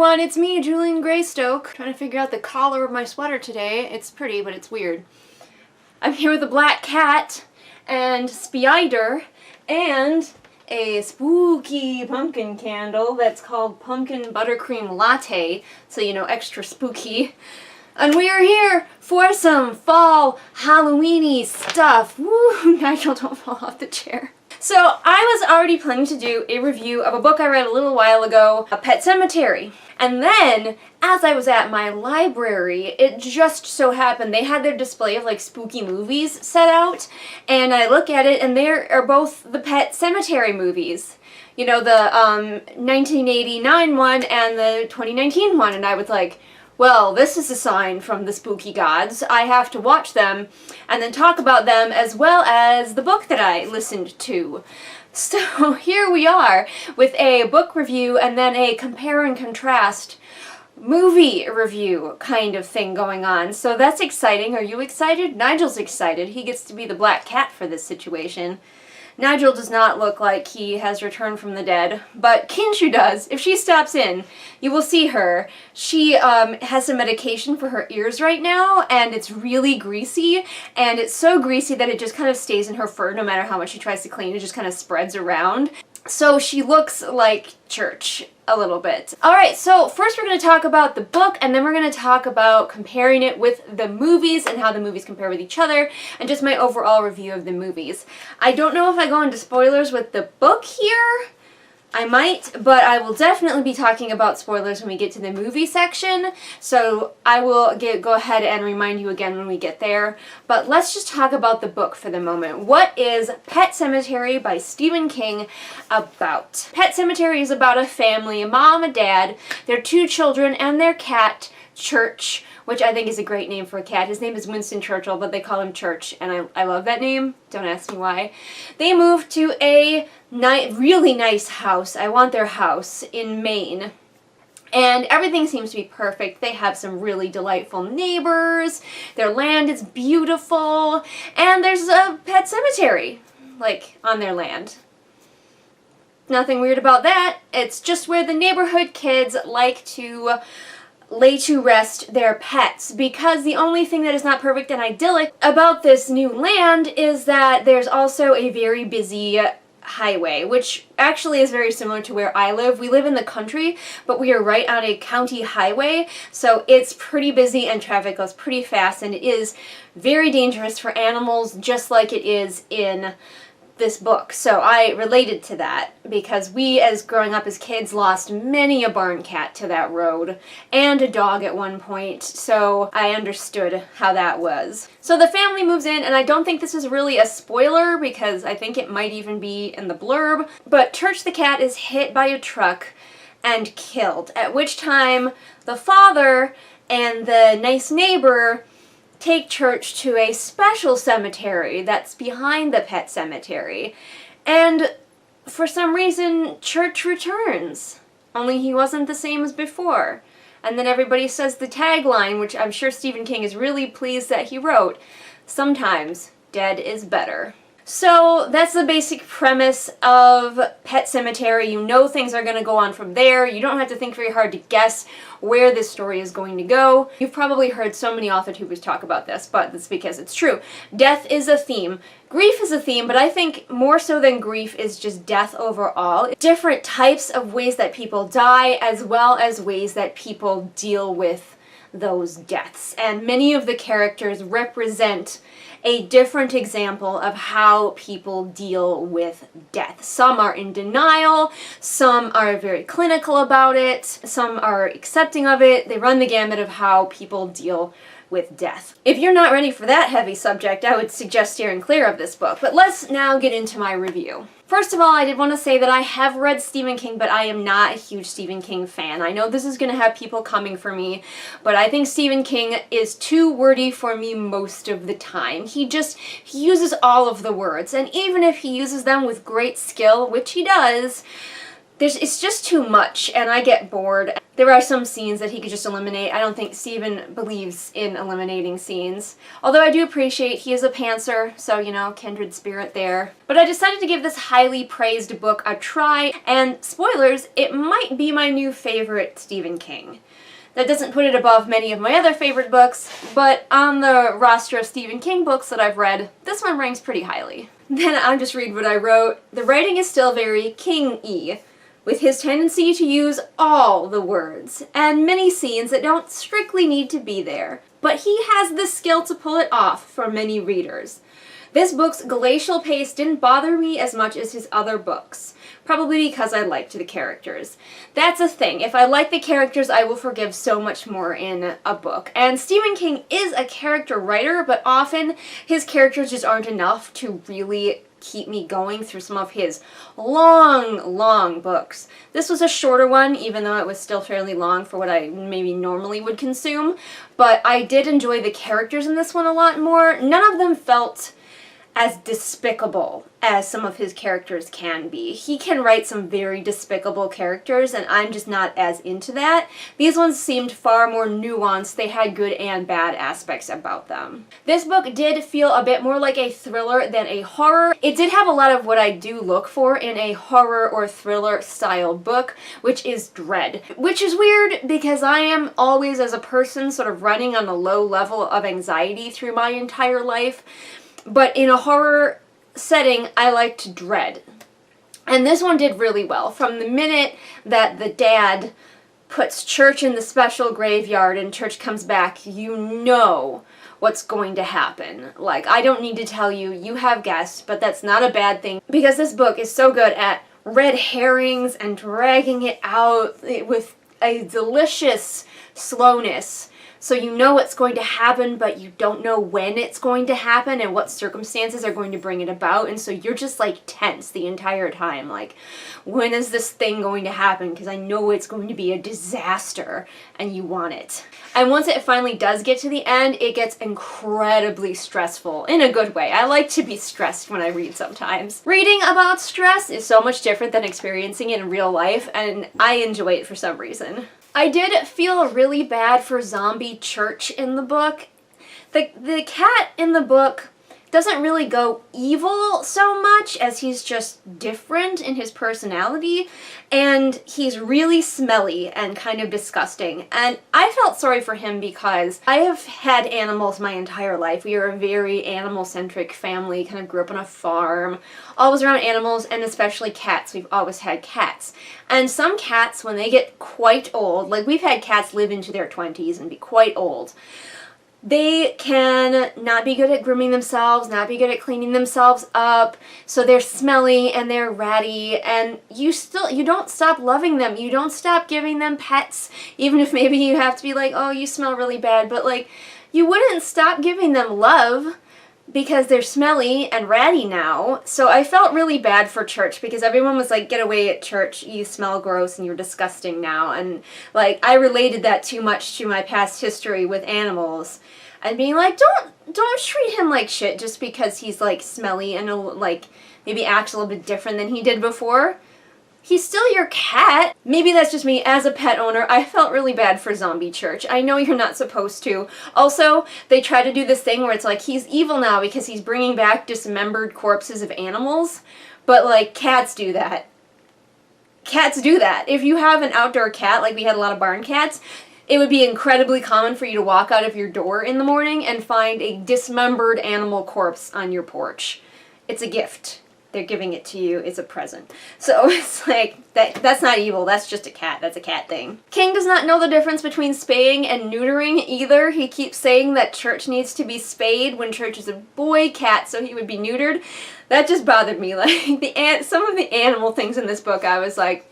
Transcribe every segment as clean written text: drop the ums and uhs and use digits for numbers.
everyone, it's me, Julian Greystoke, trying to figure out the collar of my sweater today. It's pretty, but it's weird. I'm here with a black cat, and Spider, and a spooky pumpkin candle that's called Pumpkin Buttercream Latte, so you know, extra spooky. And we are here for some fall Halloween-y stuff. Woo! Nigel, don't fall off the chair. So, I was already planning to do a review of a book I read a little while ago, Pet Sematary. And then, as I was at my library, it just so happened they had their display of like spooky movies set out, and I look at it and there are both the Pet Sematary movies. You know, the 1989 one and the 2019 one, and I was like, well, this is a sign from the spooky gods. I have to watch them and then talk about them as well as the book that I listened to. So here we are with a book review and then a compare and contrast movie review kind of thing going on. So that's exciting. Are you excited? Nigel's excited. He gets to be the black cat for this situation. Nigel does not look like he has returned from the dead, but Kinshu does. If she stops in, you will see her. She has some medication for her ears right now, and it's really greasy, and it's so greasy that it just kind of stays in her fur no matter how much she tries to clean. It just kind of spreads around. So she looks like church a little bit. Alright, so first we're going to talk about the book, and then we're going to talk about comparing it with the movies and how the movies compare with each other, and just my overall review of the movies. I don't know if I go into spoilers with the book here. I might, but I will definitely be talking about spoilers when we get to the movie section, so I will go ahead and remind you again when we get there. But let's just talk about the book for the moment. What is Pet Sematary by Stephen King about? Pet Sematary is about a family, a mom, a dad, their 2 children, and their cat, Church, which I think is a great name for a cat. His name is Winston Churchill, but they call him Church, and I love that name. Don't ask me why. They moved to a really nice house. I want their house in Maine. And everything seems to be perfect. They have some really delightful neighbors. Their land is beautiful. And there's a pet cemetery, like, on their land. Nothing weird about that. It's just where the neighborhood kids like to lay to rest their pets, because the only thing that is not perfect and idyllic about this new land is that there's also a very busy highway, which actually is very similar to where I live. We live in the country, but we are right on a county highway, so it's pretty busy and traffic goes pretty fast, and it is very dangerous for animals, just like it is in this book. So I related to that because we, as growing up as kids, lost many a barn cat to that road and a dog at one point, so I understood how that was. So the family moves in, and I don't think this is really a spoiler because I think it might even be in the blurb, but Church the cat is hit by a truck and killed, at which time the father and the nice neighbor take Church to a special cemetery that's behind the pet cemetery. And for some reason, Church returns. Only he wasn't the same as before. And then everybody says the tagline, which I'm sure Stephen King is really pleased that he wrote, "Sometimes dead is better." So that's the basic premise of Pet Sematary. You know things are going to go on from there. You don't have to think very hard to guess where this story is going to go. You've probably heard so many author-tubers talk about this, but that's because it's true. Death is a theme. Grief is a theme, but I think more so than grief is just death overall. Different types of ways that people die, as well as ways that people deal with those deaths. And many of the characters represent a different example of how people deal with death. Some are in denial, some are very clinical about it, some are accepting of it. They run the gamut of how people deal with death. If you're not ready for that heavy subject, I would suggest steering clear of this book. But let's now get into my review. First of all, I did want to say that I have read Stephen King, but I am not a huge Stephen King fan. I know this is going to have people coming for me, but I think Stephen King is too wordy for me most of the time. He uses all of the words, and even if he uses them with great skill, which he does, it's just too much, and I get bored. There are some scenes that he could just eliminate. I don't think Stephen believes in eliminating scenes. Although I do appreciate he is a pantser, so, you know, kindred spirit there. But I decided to give this highly praised book a try, and spoilers, it might be my new favorite Stephen King. That doesn't put it above many of my other favorite books, but on the roster of Stephen King books that I've read, this one ranks pretty highly. Then I'll just read what I wrote. The writing is still very King-y, with his tendency to use all the words, and many scenes that don't strictly need to be there. But he has the skill to pull it off for many readers. This book's glacial pace didn't bother me as much as his other books, probably because I liked the characters. That's a thing. If I like the characters, I will forgive so much more in a book. And Stephen King is a character writer, but often his characters just aren't enough to really keep me going through some of his long books. This was a shorter one, even though it was still fairly long for what I maybe normally would consume, but I did enjoy the characters in this one a lot more. None of them felt as despicable as some of his characters can be. He can write some very despicable characters, and I'm just not as into that. These ones seemed far more nuanced. They had good and bad aspects about them. This book did feel a bit more like a thriller than a horror. It did have a lot of what I do look for in a horror or thriller style book, which is dread. Which is weird because I am always, as a person, sort of running on a low level of anxiety through my entire life. But in a horror setting, I liked dread. And this one did really well. From the minute that the dad puts Church in the special graveyard and Church comes back, you know what's going to happen. Like, I don't need to tell you, you have guessed, but that's not a bad thing, because this book is so good at red herrings and dragging it out with a delicious slowness. So you know what's going to happen, but you don't know when it's going to happen and what circumstances are going to bring it about. And so you're just like tense the entire time. Like, when is this thing going to happen? Because I know it's going to be a disaster and you want it. And once it finally does get to the end, it gets incredibly stressful in a good way. I like to be stressed when I read sometimes. Reading about stress is so much different than experiencing it in real life, and I enjoy it for some reason. I did feel really bad for Zombie Church in the book. The cat in the book doesn't really go evil so much as he's just different in his personality, and he's really smelly and kind of disgusting. And I felt sorry for him because I have had animals my entire life. We are a very animal-centric family, kind of grew up on a farm, always around animals, and especially cats. We've always had cats. And some cats, when they get quite old, like we've had cats live into their 20s and be quite old, they can not be good at grooming themselves, not be good at cleaning themselves up, so they're smelly and they're ratty, and you don't stop loving them. You don't stop giving them pets, even if maybe you have to be like, oh, you smell really bad, but like, you wouldn't stop giving them love because they're smelly and ratty now. So I felt really bad for Church because everyone was like, get away at Church, you smell gross and you're disgusting now. And like, I related that too much to my past history with animals and being like, don't treat him like shit just because he's like smelly and like maybe acts a little bit different than he did before. He's still your cat. Maybe that's just me as a pet owner. I felt really bad for Zombie Church. I know you're not supposed to. Also, they try to do this thing where it's like he's evil now because he's bringing back dismembered corpses of animals. But like, cats do that. Cats do that. If you have an outdoor cat, like we had a lot of barn cats, it would be incredibly common for you to walk out of your door in the morning and find a dismembered animal corpse on your porch. It's a gift. They're giving it to you. It's a present. So it's like, that's not evil. That's just a cat. That's a cat thing. King does not know the difference between spaying and neutering either. He keeps saying that Church needs to be spayed when Church is a boy cat, so he would be neutered. That just bothered me. Like, some of the animal things in this book, I was like,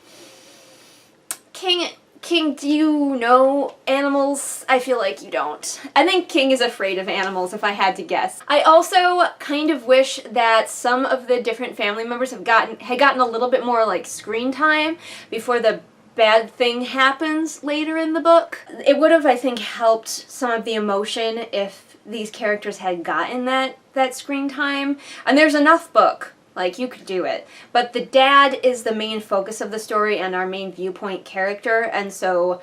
King, do you know animals? I feel like you don't. I think King is afraid of animals, if I had to guess. I also kind of wish that some of the different family members had gotten a little bit more like screen time before the bad thing happens later in the book. It would have, I think, helped some of the emotion if these characters had gotten that screen time. And there's enough book. Like, you could do it. But the dad is the main focus of the story and our main viewpoint character, and so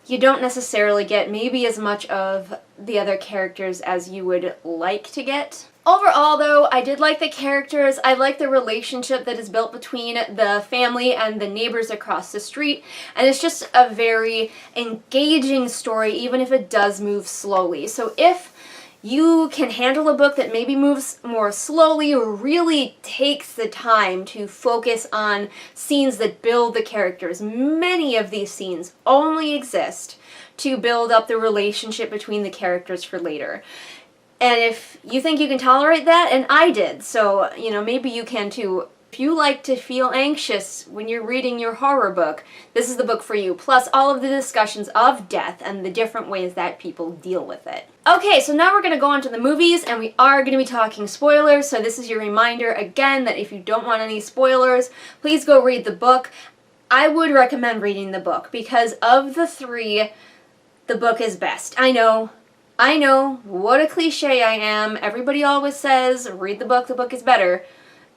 you don't necessarily get maybe as much of the other characters as you would like to get. Overall, though, I did like the characters. I like the relationship that is built between the family and the neighbors across the street, and it's just a very engaging story, even if it does move slowly. So if you can handle a book that maybe moves more slowly or really takes the time to focus on scenes that build the characters, many of these scenes only exist to build up the relationship between the characters for later. And if you think you can tolerate that, and I did, so, maybe you can too. If you like to feel anxious when you're reading your horror book, this is the book for you. Plus all of the discussions of death and the different ways that people deal with it. Okay, so now we're going to go on to the movies, and we are going to be talking spoilers, so this is your reminder again that if you don't want any spoilers, please go read the book. I would recommend reading the book, because of the three, the book is best. I know, what a cliche I am. Everybody always says, read the book is better.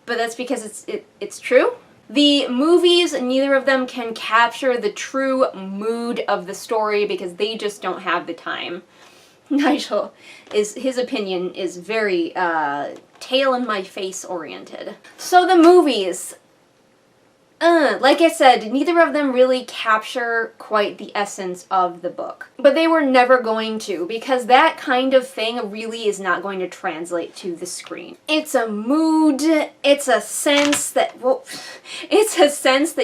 But that's because it's true. The movies, neither of them can capture the true mood of the story because they just don't have the time. Nigel, his opinion is very tail in my face oriented. So the movies, like I said, neither of them really capture quite the essence of the book. But they were never going to, because that kind of thing really is not going to translate to the screen. It's a mood, it's a sense that,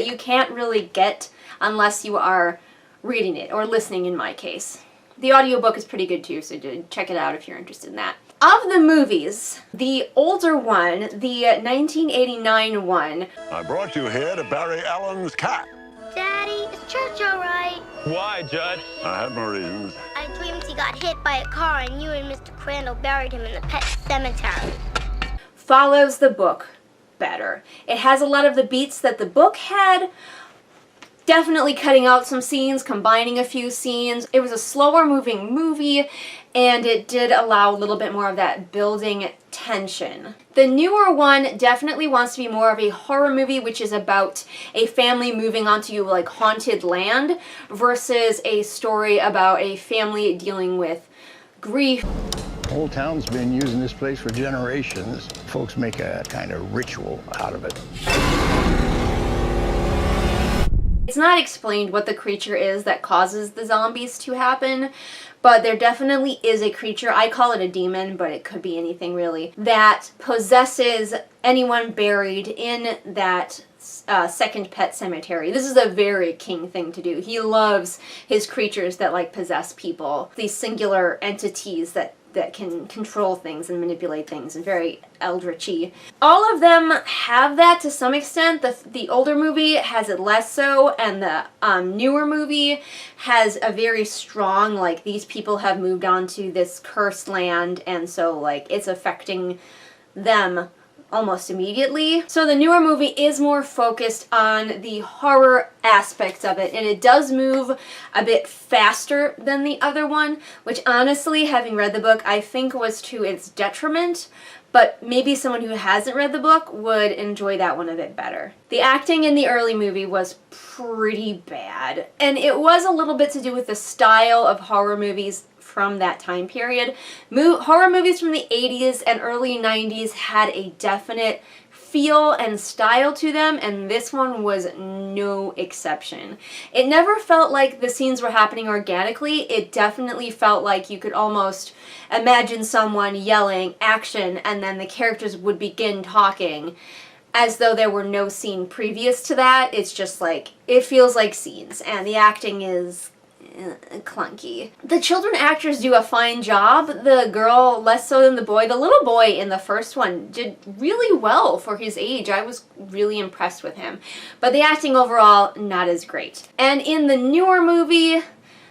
you can't really get unless you are reading it, or listening in my case. The audiobook is pretty good too, so check it out if you're interested in that. Of the movies, the older one, the 1989 one... I brought you here to bury Alan's cat. Daddy, is church alright? Why, Judd? I have my reasons. I dreamed he got hit by a car and you and Mr. Crandall buried him in the pet cemetery. Follows the book better. It has a lot of the beats that the book had, definitely cutting out some scenes, combining a few scenes. It was a slower moving movie, and it did allow a little bit more of that building tension. The newer one definitely wants to be more of a horror movie, which is about a family moving onto like haunted land, versus a story about a family dealing with grief. Old Town's been using this place for generations. Folks make a kind of ritual out of it. It's not explained what the creature is that causes the zombies to happen, but there definitely is a creature, I call it a demon, but it could be anything really, that possesses anyone buried in that second pet cemetery. This is a very King thing to do. He loves his creatures that like possess people, these singular entities that can control things and manipulate things, and very eldritchy. All of them have that to some extent. The older movie has it less so, and the newer movie has a very strong, like, these people have moved on to this cursed land, and so, like, it's affecting them almost immediately. So the newer movie is more focused on the horror aspects of it, and it does move a bit faster than the other one, which honestly, having read the book, I think was to its detriment, but maybe someone who hasn't read the book would enjoy that one a bit better. The acting in the early movie was pretty bad, and it was a little bit to do with the style of horror movies from that time period. Horror movies from the 80s and early 90s had a definite feel and style to them, and this one was no exception. It never felt like the scenes were happening organically. It definitely felt like you could almost imagine someone yelling action, and then the characters would begin talking as though there were no scene previous to that. It's just like, it feels like scenes, and the acting is clunky. The children actors do a fine job. The girl less so than the boy. The little boy in the first one did really well for his age. I was really impressed with him. But the acting overall, not as great. And in the newer movie,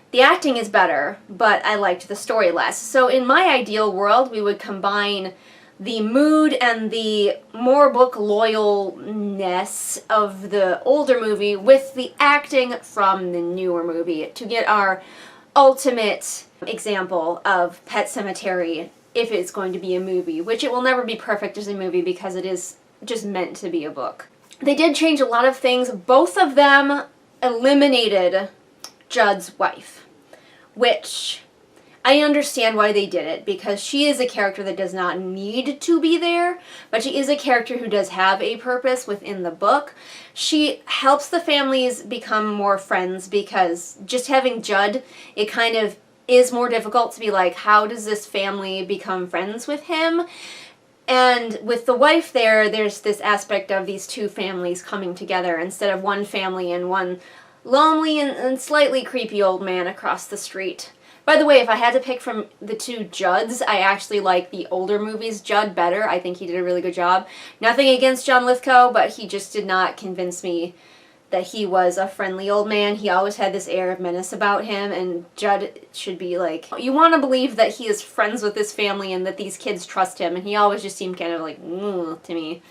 the acting is better, but I liked the story less. So in my ideal world, we would combine the mood and the more book loyalness of the older movie with the acting from the newer movie to get our ultimate example of Pet Sematary if it's going to be a movie, which it will never be perfect as a movie because it is just meant to be a book. They did change a lot of things. Both of them eliminated Judd's wife, which I understand why they did it, because she is a character that does not need to be there, but she is a character who does have a purpose within the book. She helps the families become more friends, because just having Judd, it kind of is more difficult to be like, how does this family become friends with him? And with the wife there's this aspect of these two families coming together instead of one family and one lonely and slightly creepy old man across the street. By the way, if I had to pick from the two Judds, I actually like the older movies Judd better. I think he did a really good job. Nothing against John Lithgow, but he just did not convince me that he was a friendly old man. He always had this air of menace about him, and Judd should be like, you want to believe that he is friends with this family and that these kids trust him, and he always just seemed kind of like, to me.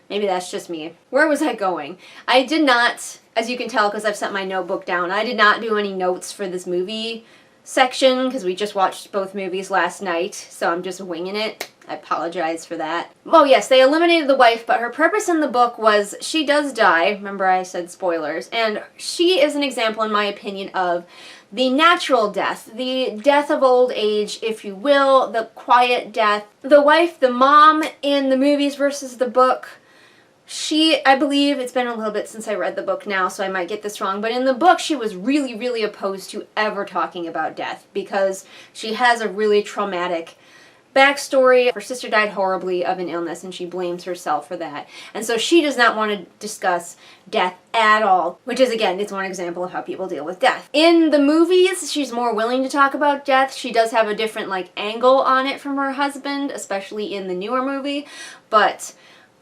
Maybe that's just me. Where was I going? I did not, as you can tell because I've set my notebook down, I did not do any notes for this movie section because we just watched both movies last night, so I'm just winging it. I apologize for that. Oh yes, they eliminated the wife, but her purpose in the book was she does die. Remember I said spoilers. And she is an example, in my opinion, of the natural death. The death of old age, if you will. The quiet death. The wife, the mom in the movies versus the book. I believe, it's been a little bit since I read the book now, so I might get this wrong, but in the book she was really, really opposed to ever talking about death because she has a really traumatic backstory. Her sister died horribly of an illness and she blames herself for that. And so she does not want to discuss death at all, which is, again, it's one example of how people deal with death. In the movies, she's more willing to talk about death. She does have a different, angle on it from her husband, especially in the newer movie, but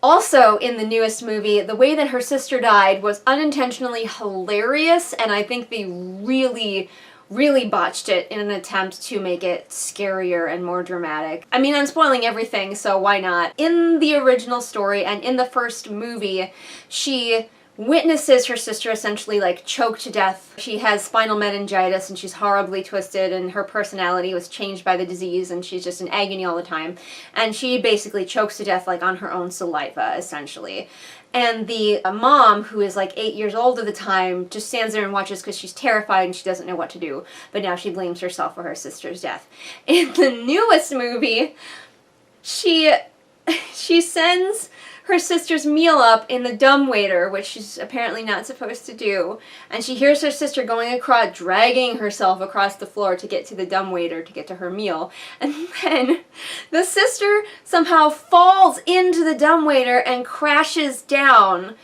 also, in the newest movie, the way that her sister died was unintentionally hilarious, and I think they really, really botched it in an attempt to make it scarier and more dramatic. I mean, I'm spoiling everything, so why not? In the original story and in the first movie, she witnesses her sister essentially choke to death. She has spinal meningitis and she's horribly twisted and her personality was changed by the disease and she's just in agony all the time. And she basically chokes to death on her own saliva, essentially. And the mom, who is 8 years old at the time, just stands there and watches because she's terrified and she doesn't know what to do. But now she blames herself for her sister's death. In the newest movie, she sends her sister's meal up in the dumbwaiter, which she's apparently not supposed to do, and she hears her sister going across, dragging herself across the floor to get to the dumbwaiter to get to her meal, and then the sister somehow falls into the dumbwaiter and crashes down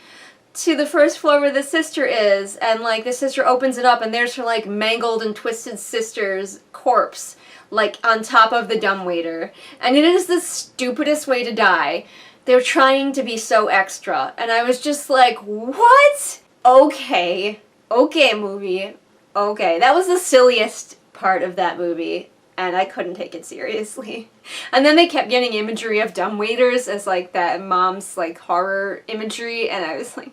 to the first floor where the sister is, and the sister opens it up and there's her mangled and twisted sister's corpse on top of the dumbwaiter, and it is the stupidest way to die. They're trying to be so extra. And I was just like, what? Okay. Okay, movie. Okay. That was the silliest part of that movie. And I couldn't take it seriously. And then they kept getting imagery of dumbwaiters as that mom's horror imagery. And I was like,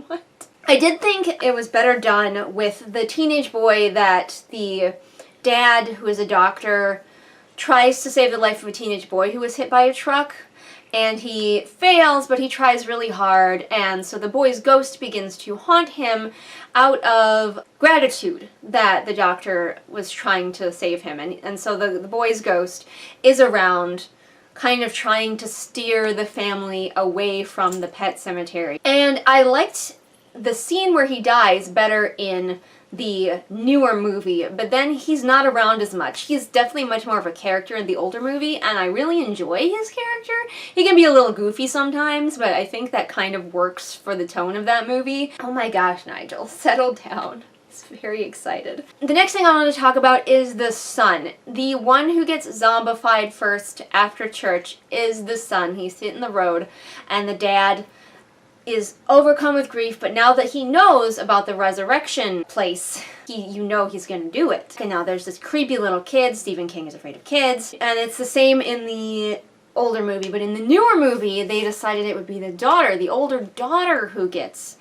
what? I did think it was better done with the teenage boy that the dad, who is a doctor, tries to save the life of a teenage boy who was hit by a truck. And he fails, but he tries really hard, and so the boy's ghost begins to haunt him out of gratitude that the doctor was trying to save him. And so the boy's ghost is around, kind of trying to steer the family away from the pet cemetery. And I liked the scene where he dies better in the newer movie, but then he's not around as much. He's definitely much more of a character in the older movie, and I really enjoy his character. He can be a little goofy sometimes, but I think that kind of works for the tone of that movie. Oh my gosh, Nigel, settle down. I'm very excited. The next thing I want to talk about is the son. The one who gets zombified first after church is the son. He's hitting the road, and the dad is overcome with grief, but now that he knows about the resurrection place, you know he's gonna do it. And now there's this creepy little kid. Stephen King is afraid of kids. And it's the same in the older movie, but in the newer movie, they decided it would be the daughter, the older daughter, who gets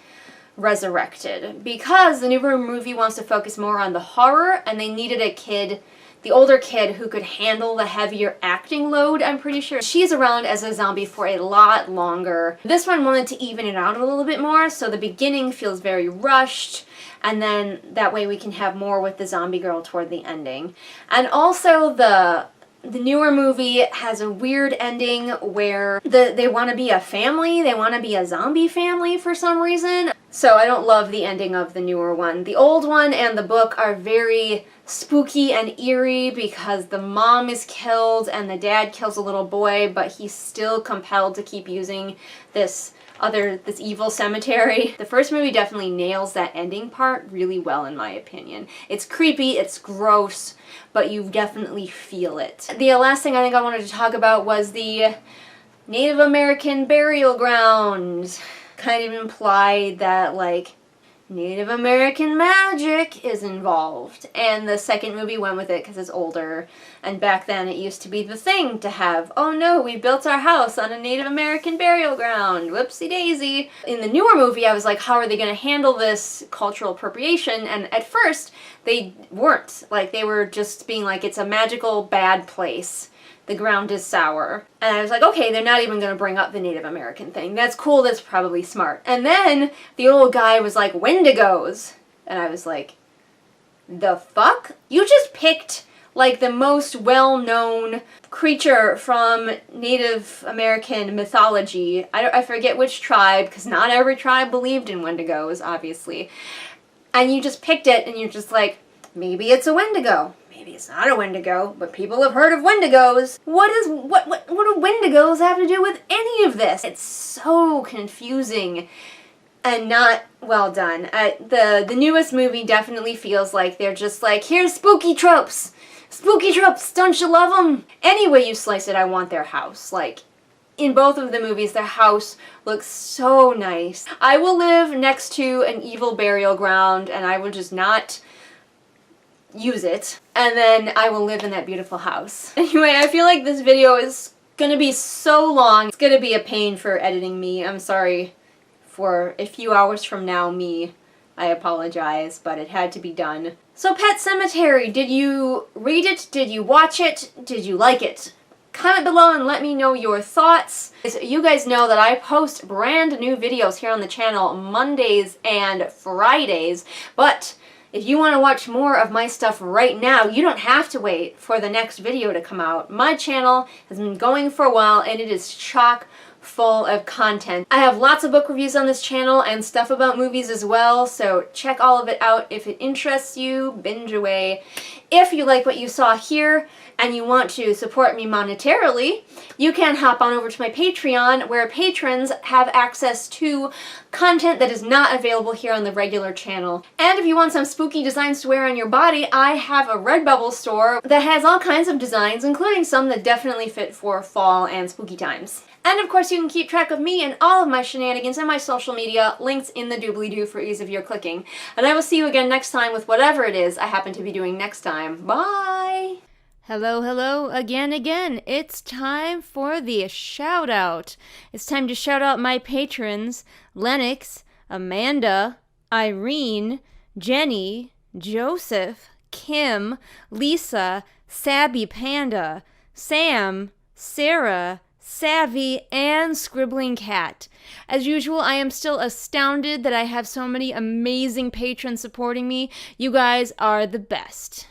resurrected. Because the newer movie wants to focus more on the horror, and they needed a kid the older kid who could handle the heavier acting load, I'm pretty sure. She's around as a zombie for a lot longer. This one wanted to even it out a little bit more, so the beginning feels very rushed, and then that way we can have more with the zombie girl toward the ending. And also the newer movie has a weird ending where they want to be a family, they want to be a zombie family for some reason. So I don't love the ending of the newer one. The old one and the book are very spooky and eerie because the mom is killed and the dad kills a little boy, but he's still compelled to keep using this evil cemetery. The first movie definitely nails that ending part really well, in my opinion. It's creepy, it's gross, but you definitely feel it. The last thing I think I wanted to talk about was the Native American burial ground. Kind of implied that, like, Native American magic is involved. And the second movie went with it because it's older. And back then it used to be the thing to have, oh no, we built our house on a Native American burial ground. Whoopsie daisy. In the newer movie, I was like, how are they going to handle this cultural appropriation? And at first, they weren't. Like, they were just being like, it's a magical bad place. The ground is sour. And I was like, okay, they're not even going to bring up the Native American thing. That's cool, that's probably smart. And then the old guy was like, Wendigos. And I was like, the fuck? You just picked, like, the most well-known creature from Native American mythology. I forget which tribe, because not every tribe believed in Wendigos, obviously. And you just picked it, and you're just like, maybe it's a Wendigo. Maybe it's not a Wendigo, but people have heard of Wendigos. What do Wendigos have to do with any of this? It's so confusing and not well done. The newest movie definitely feels like they're just like, here's spooky tropes. Spooky tropes, don't you love them? Any way you slice it, I want their house. Like, in both of the movies, their house looks so nice. I will live next to an evil burial ground, and I will just not use it, and then I will live in that beautiful house. Anyway, I feel like this video is gonna be so long. It's gonna be a pain for editing me. I'm sorry for a few hours from now, me. I apologize, but it had to be done. So Pet Sematary, did you read it? Did you watch it? Did you like it? Comment below and let me know your thoughts. You guys know that I post brand new videos here on the channel Mondays and Fridays, but if you want to watch more of my stuff right now, you don't have to wait for the next video to come out. My channel has been going for a while and it is chock full of content. I have lots of book reviews on this channel and stuff about movies as well, so check all of it out if it interests you. Binge away. If you like what you saw here and you want to support me monetarily, you can hop on over to my Patreon, where patrons have access to content that is not available here on the regular channel. And if you want some spooky designs to wear on your body, I have a Redbubble store that has all kinds of designs, including some that definitely fit for fall and spooky times. And of course you can keep track of me and all of my shenanigans and my social media, links in the doobly-doo for ease of your clicking. And I will see you again next time with whatever it is I happen to be doing next time. Bye! Hello again. It's time for the shout out. It's time to shout out my patrons: Lennox, Amanda, Irene, Jenny, Joseph, Kim, Lisa, Sabby Panda, Sam, Sarah, Savvy, and Scribbling Cat. As usual, I am still astounded that I have so many amazing patrons supporting me. You guys are the best.